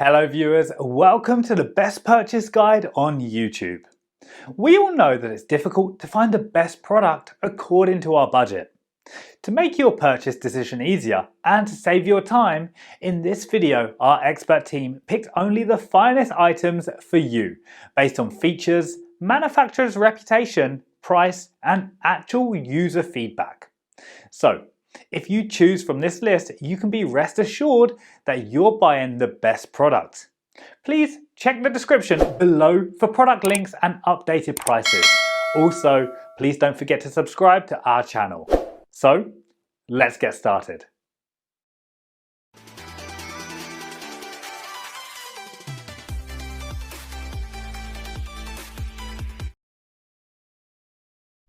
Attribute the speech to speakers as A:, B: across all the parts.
A: Hello viewers, welcome to the best purchase guide on YouTube. We all know that it's difficult to find the best product according to our budget. To make your purchase decision easier and to save your time, in this video our expert team picked only the finest items for you based on features, manufacturer's reputation, price and actual user feedback. So, if you choose from this list, you can be rest assured that you're buying the best product. Please check the description below for product links and updated prices. Also, please don't forget to subscribe to our channel. So, let's get started.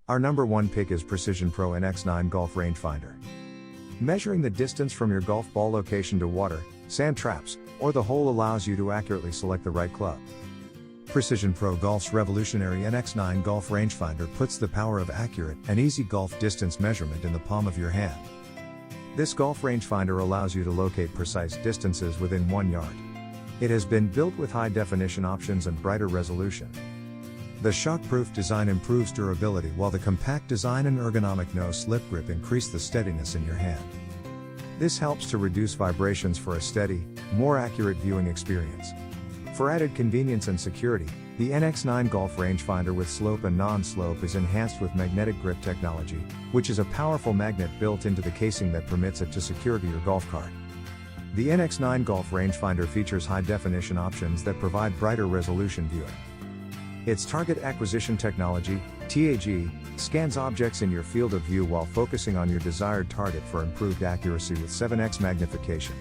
B: Our number one pick is Precision Pro NX9 Golf Rangefinder. Measuring the distance from your golf ball location to water, sand traps, or the hole allows you to accurately select the right club. Precision Pro Golf's revolutionary NX9 Golf Rangefinder puts the power of accurate and easy golf distance measurement in the palm of your hand. This golf rangefinder allows you to locate precise distances within 1 yard. It has been built with high-definition options and brighter resolution. The shock-proof design improves durability while the compact design and ergonomic no-slip grip increase the steadiness in your hand. This helps to reduce vibrations for a steady, more accurate viewing experience. For added convenience and security, the NX9 Golf Rangefinder with slope and non-slope is enhanced with magnetic grip technology, which is a powerful magnet built into the casing that permits it to secure to your golf cart. The NX9 Golf Rangefinder features high-definition options that provide brighter resolution viewing. Its target acquisition technology, TAG, scans objects in your field of view while focusing on your desired target for improved accuracy with 7x magnification.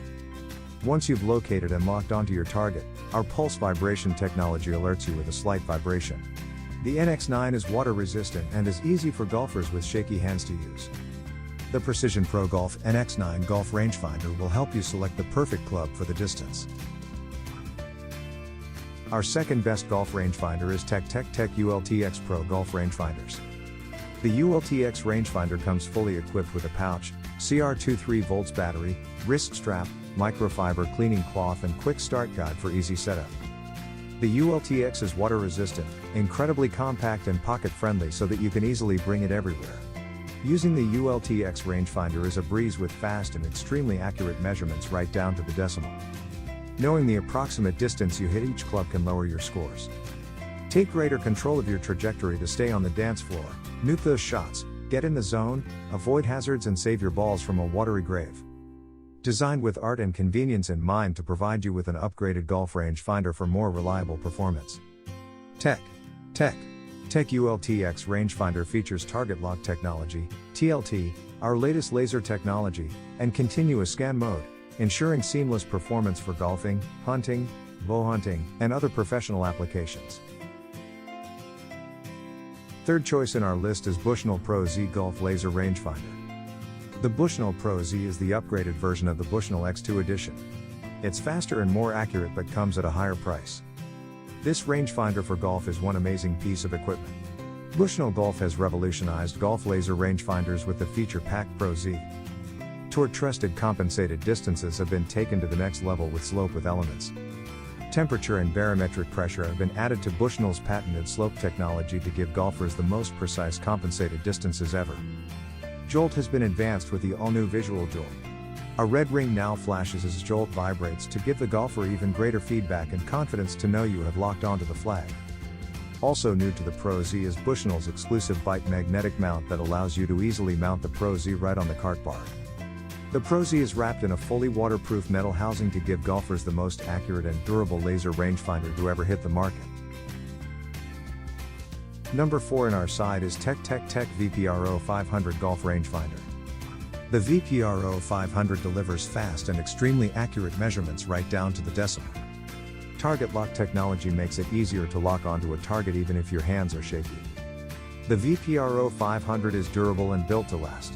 B: Once you've located and locked onto your target, our pulse vibration technology alerts you with a slight vibration. The NX9 is water resistant and is easy for golfers with shaky hands to use. The Precision Pro Golf NX9 Golf Rangefinder will help you select the perfect club for the distance. Our second best golf rangefinder is Tech ULTX Pro Golf Rangefinders. The ULTX rangefinder comes fully equipped with a pouch, CR2 3V battery, wrist strap, microfiber cleaning cloth and quick start guide for easy setup. The ULTX is water resistant, incredibly compact and pocket friendly so that you can easily bring it everywhere. Using the ULTX rangefinder is a breeze with fast and extremely accurate measurements right down to the decimal. Knowing the approximate distance you hit each club can lower your scores. Take greater control of your trajectory to stay on the dance floor, nuke those shots, get in the zone, avoid hazards and save your balls from a watery grave. Designed with art and convenience in mind to provide you with an upgraded golf rangefinder for more reliable performance. Tech ULTX rangefinder features target lock technology, TLT, our latest laser technology, and continuous scan mode, ensuring seamless performance for golfing, hunting, bow hunting, and other professional applications. Third choice in our list is Bushnell Pro Z Golf Laser Rangefinder. The Bushnell Pro Z is the upgraded version of the Bushnell X2 edition. It's faster and more accurate but comes at a higher price. This rangefinder for golf is one amazing piece of equipment. Bushnell Golf has revolutionized golf laser rangefinders with the feature packed Pro Z. Tour-trusted compensated distances have been taken to the next level with slope with elements. Temperature and barometric pressure have been added to Bushnell's patented slope technology to give golfers the most precise compensated distances ever. Jolt has been advanced with the all-new Visual Jolt. A red ring now flashes as Jolt vibrates to give the golfer even greater feedback and confidence to know you have locked onto the flag. Also new to the Pro Z is Bushnell's exclusive Bite magnetic mount that allows you to easily mount the Pro Z right on the cart bar. The Pro Z is wrapped in a fully waterproof metal housing to give golfers the most accurate and durable laser rangefinder to ever hit the market. Number 4 in our side is Tech VPRO 500 Golf Rangefinder. The VPRO 500 delivers fast and extremely accurate measurements right down to the decimal. Target lock technology makes it easier to lock onto a target even if your hands are shaky. The VPRO 500 is durable and built to last.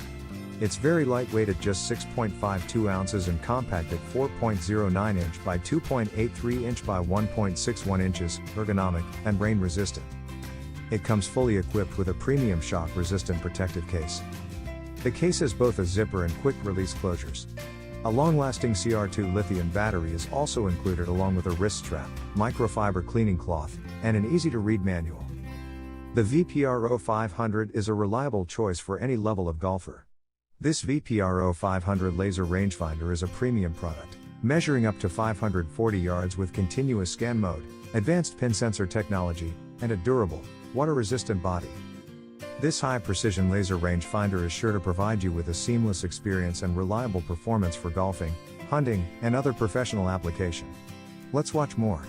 B: It's very lightweight at just 6.52 ounces and compact at 4.09 inch by 2.83 inch by 1.61 inches, ergonomic, and rain resistant. It comes fully equipped with a premium shock resistant protective case. The case has both a zipper and quick release closures. A long-lasting CR2 lithium battery is also included along with a wrist strap, microfiber cleaning cloth, and an easy-to-read manual. The VPRO 500 is a reliable choice for any level of golfer. This VPRO 500 laser rangefinder is a premium product, measuring up to 540 yards with continuous scan mode, advanced pin sensor technology, and a durable, water-resistant body. This high-precision laser rangefinder is sure to provide you with a seamless experience and reliable performance for golfing, hunting, and other professional application. Let's watch more.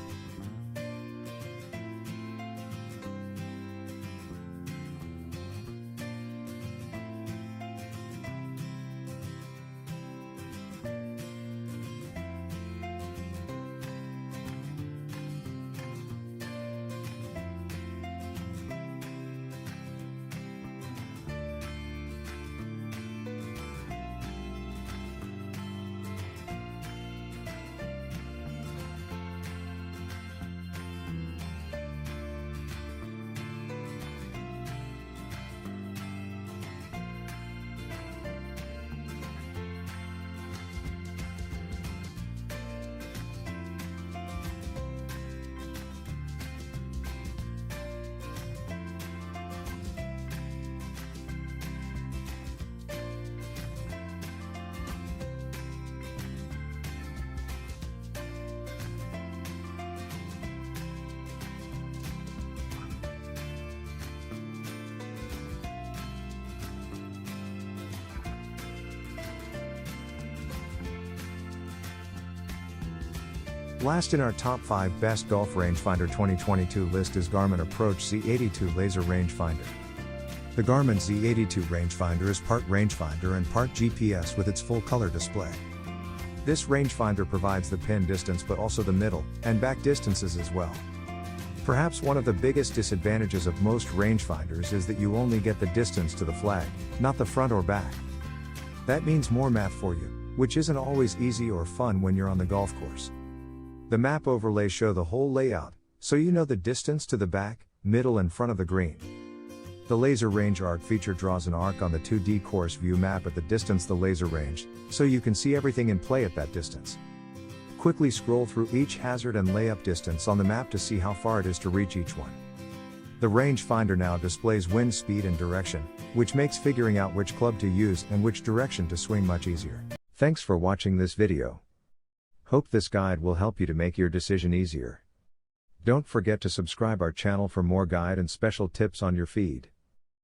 B: Last in our top 5 best golf rangefinder 2022 list is Garmin Approach Z82 laser rangefinder. The Garmin Z82 rangefinder is part rangefinder and part GPS with its full color display. This rangefinder provides the pin distance but also the middle and back distances as well. Perhaps one of the biggest disadvantages of most rangefinders is that you only get the distance to the flag, not the front or back. That means more math for you, which isn't always easy or fun when you're on the golf course. The map overlays show the whole layout, so you know the distance to the back, middle and front of the green. The laser range arc feature draws an arc on the 2D course view map at the distance the laser ranged, so you can see everything in play at that distance. Quickly scroll through each hazard and layup distance on the map to see how far it is to reach each one. The rangefinder now displays wind speed and direction, which makes figuring out which club to use and which direction to swing much easier. Thanks for watching this video. Hope this guide will help you to make your decision easier. Don't forget to subscribe our channel for more guide and special tips on your feed.